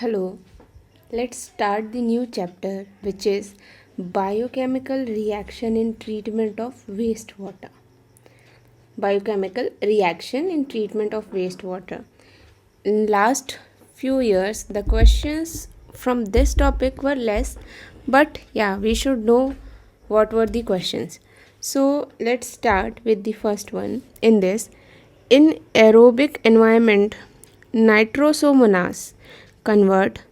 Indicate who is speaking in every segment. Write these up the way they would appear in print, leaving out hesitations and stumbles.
Speaker 1: Hello, let's start the new chapter which is Biochemical Reaction in Treatment of Wastewater. Biochemical reaction in treatment of wastewater. In last few years, the questions from this topic were less, but yeah, we should know what were the questions. So let's start with the first one. In aerobic environment, nitrosomonas convert.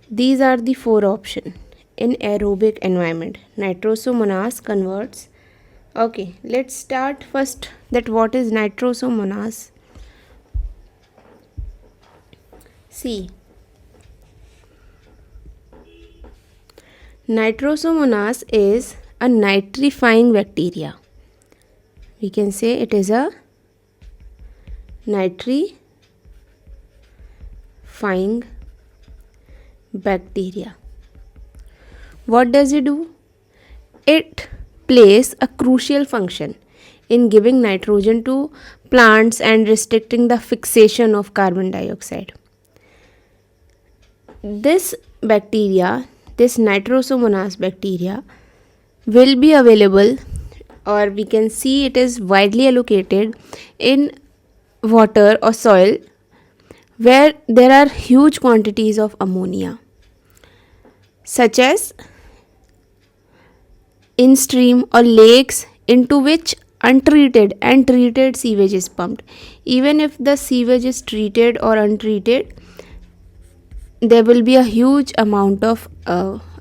Speaker 1: These are the four options. In aerobic environment, nitrosomonas converts. Okay, let's start first that what is nitrosomonas. See, nitrosomonas is a nitrifying bacteria. We can say it is a nitrifying bacteria. What does it do? It plays a crucial function in giving nitrogen to plants and restricting the fixation of carbon dioxide. This bacteria, this nitrosomonas bacteria, will be available, or we can see it is widely allocated in water or soil where there are huge quantities of ammonia, such as in stream or lakes into which untreated and treated sewage is pumped. Even if the sewage is treated or untreated, there will be a huge amount of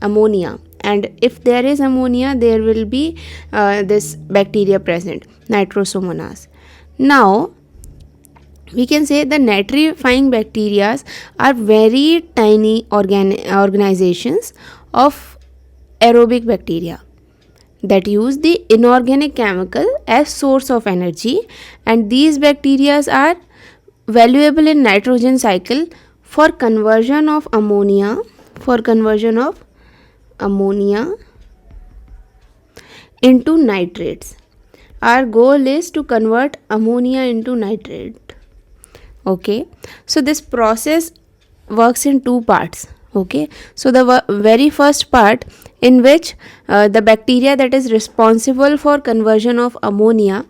Speaker 1: ammonia, and if there is ammonia, there will be this bacteria present, nitrosomonas. Now we can say the nitrifying bacteria are very tiny organizations of aerobic bacteria that use the inorganic chemical as source of energy, and these bacteria are valuable in nitrogen cycle for conversion of ammonia into nitrates. Our goal is to convert ammonia into nitrate. Okay, so this process works in two parts. Okay, so the very first part, in which the bacteria that is responsible for conversion of ammonia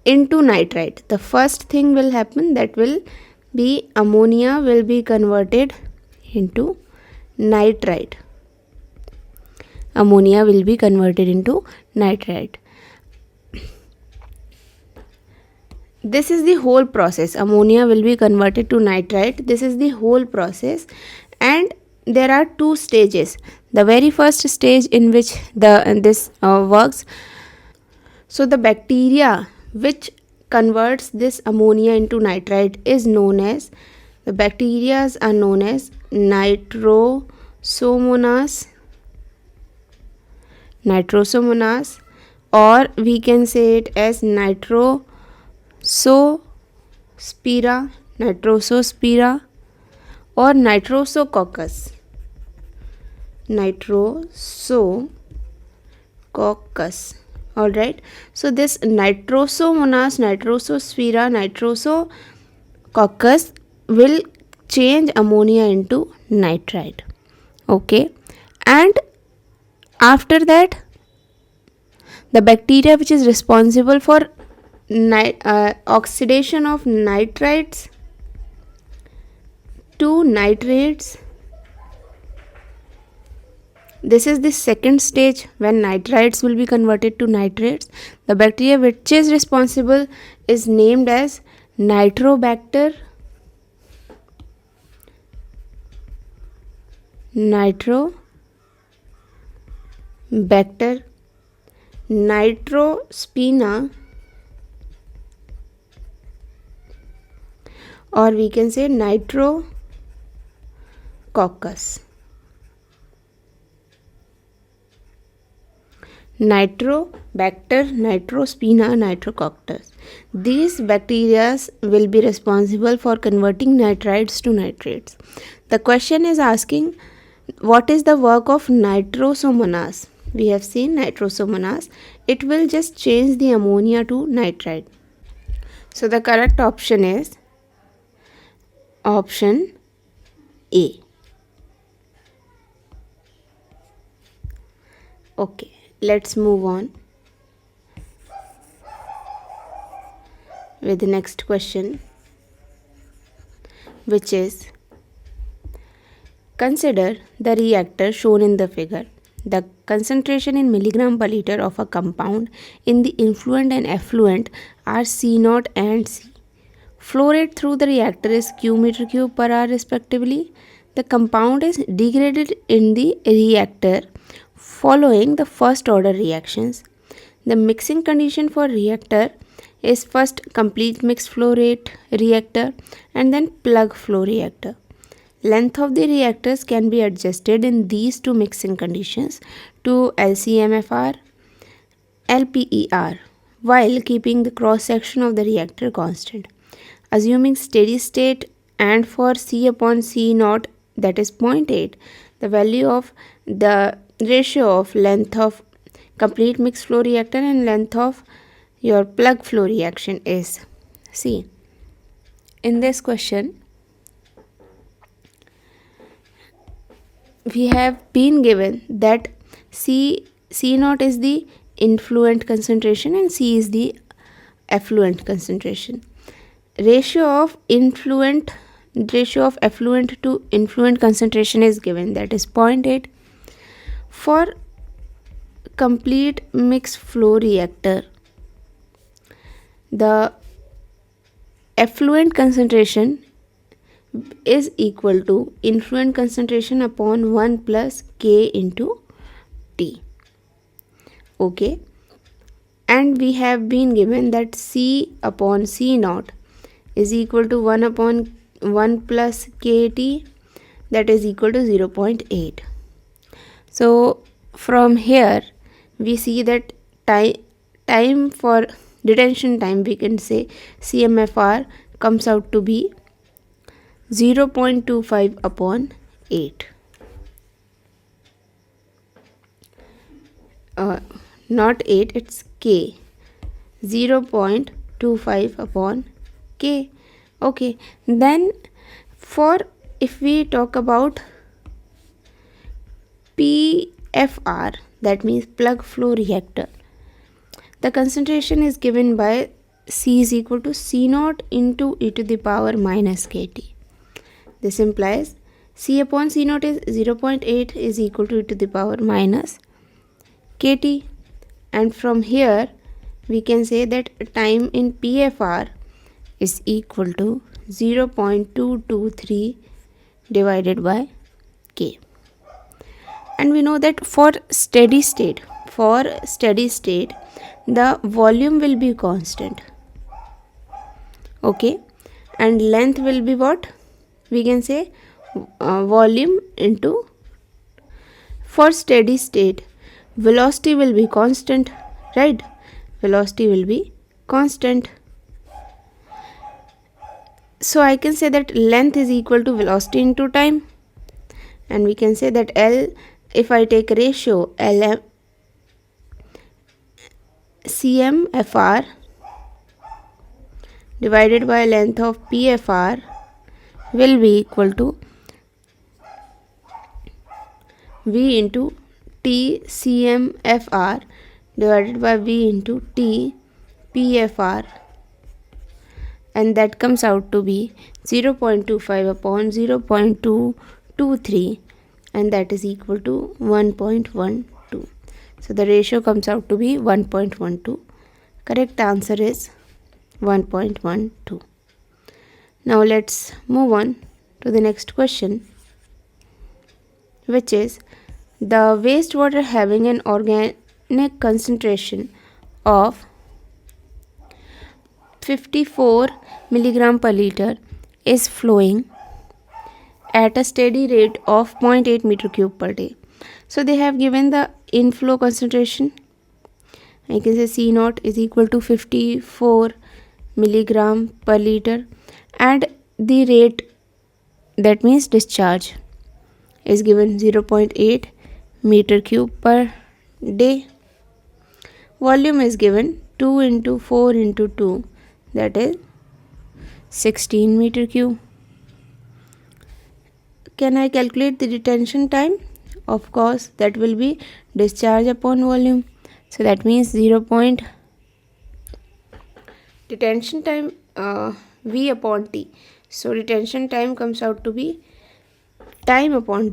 Speaker 1: into nitrite, the first thing will happen, that will be ammonia will be converted into nitrite. Ammonia will be converted into nitrite. This is the whole process. Ammonia will be converted to nitrite. This is the whole process, and there are two stages. The very first stage in which this works. So the bacteria which converts this ammonia into nitrite is known as, the bacteria are known as nitrosomonas, or we can say it as nitrosospira or nitrosococcus. Alright, so this nitrosomonas, nitrosospira, nitrosococcus will change ammonia into nitrite. Okay, and after that, the bacteria which is responsible for oxidation of nitrites to nitrates, this is the second stage when nitrites will be converted to nitrates. The bacteria which is responsible is named as nitrobacter. Nitrospina, or we can say nitrococcus. Nitrobacter, nitrospina, nitrococcus. These bacteria will be responsible for converting nitrites to nitrates. The question is asking, what is the work of nitrosomonas? We have seen nitrosomonas. It will just change the ammonia to nitrite. So the correct option is option A. Okay, let's move on with the next question, which is, consider the reactor shown in the figure. The concentration in milligram per liter of a compound in the influent and effluent are C0 and C. Flow rate through the reactor is Q meter cube per hour respectively. The compound is degraded in the reactor following the first order reactions. The mixing condition for reactor is first complete mixed flow rate reactor and then plug flow reactor. Length of the reactors can be adjusted in these two mixing conditions to LCMFR, LPER, while keeping the cross section of the reactor constant. Assuming steady state and for C upon C naught, that is 0.8, the value of the ratio of length of complete mixed flow reactor and length of your plug flow reaction is. See, in this question, we have been given that C naught is the influent concentration and C is the effluent concentration. Ratio of effluent to influent concentration is given, that is 0.8. For complete mixed flow reactor, the effluent concentration is equal to influent concentration upon 1 plus K into T. Okay, and we have been given that C upon C naught is equal to 1 upon 1 plus KT, that is equal to 0.8. So from here we see that time for detention time, we can say CMFR comes out to be 0.25 upon 8. Not 8, it's K. 0.25 upon K. Okay, then for if we talk about PFR, that means plug flow reactor, the concentration is given by C is equal to C naught into e to the power minus KT. This implies C upon C naught is 0.8 is equal to e to the power minus KT, and from here we can say that time in PFR is equal to 0.223 divided by K. And we know that for steady state, the volume will be constant. Okay, and length will be what? We can say volume into, for steady state, velocity will be constant, right? Velocity will be constant. So I can say that length is equal to velocity into time, and we can say that L, if I take ratio LM CMFR divided by length of PFR will be equal to V into T CMFR divided by V into T PFR, and that comes out to be 0.25 upon 0.223, and that is equal to 1.12. So the ratio comes out to be 1.12. Correct answer is 1.12. Now let's move on to the next question, which is, the wastewater having an organic concentration of 54 milligram per liter is flowing at a steady rate of 0.8 meter cube per day. So they have given the inflow concentration. I can say C naught is equal to 54 milligram per liter, and the rate, that means discharge, is given 0.8 meter cube per day. Volume is given 2 into 4 into 2, that is 16 meter cube. can I calculate the retention time? Of course, that will be discharge upon volume. So that means 0. Retention time V upon T. So retention time comes out to be time upon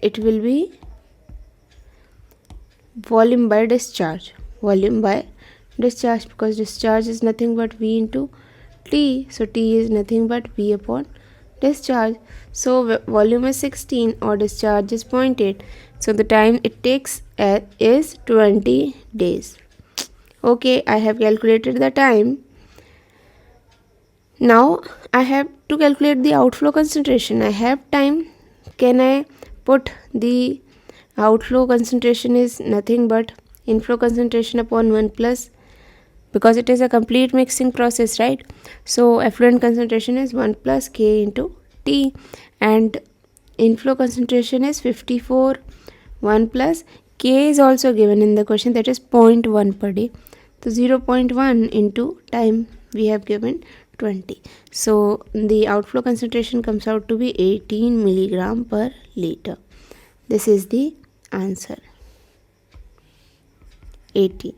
Speaker 1: it will be volume by discharge. Volume by discharge, because discharge is nothing but V into T. So T is nothing but V upon discharge. So volume is 16 or discharge is 0.8. So the time it takes is 20 days. Okay, I have calculated the time. Now I have to calculate the outflow concentration. I have time. Can I put the outflow concentration is nothing but inflow concentration upon 1 plus, because it is a complete mixing process, right? So effluent concentration is 1 plus K into T, and inflow concentration is 54. 1 plus K is also given in the question, that is 0.1 per day. So 0.1 into time we have given 20. So the outflow concentration comes out to be 18 milligram per liter. This is the answer, 18.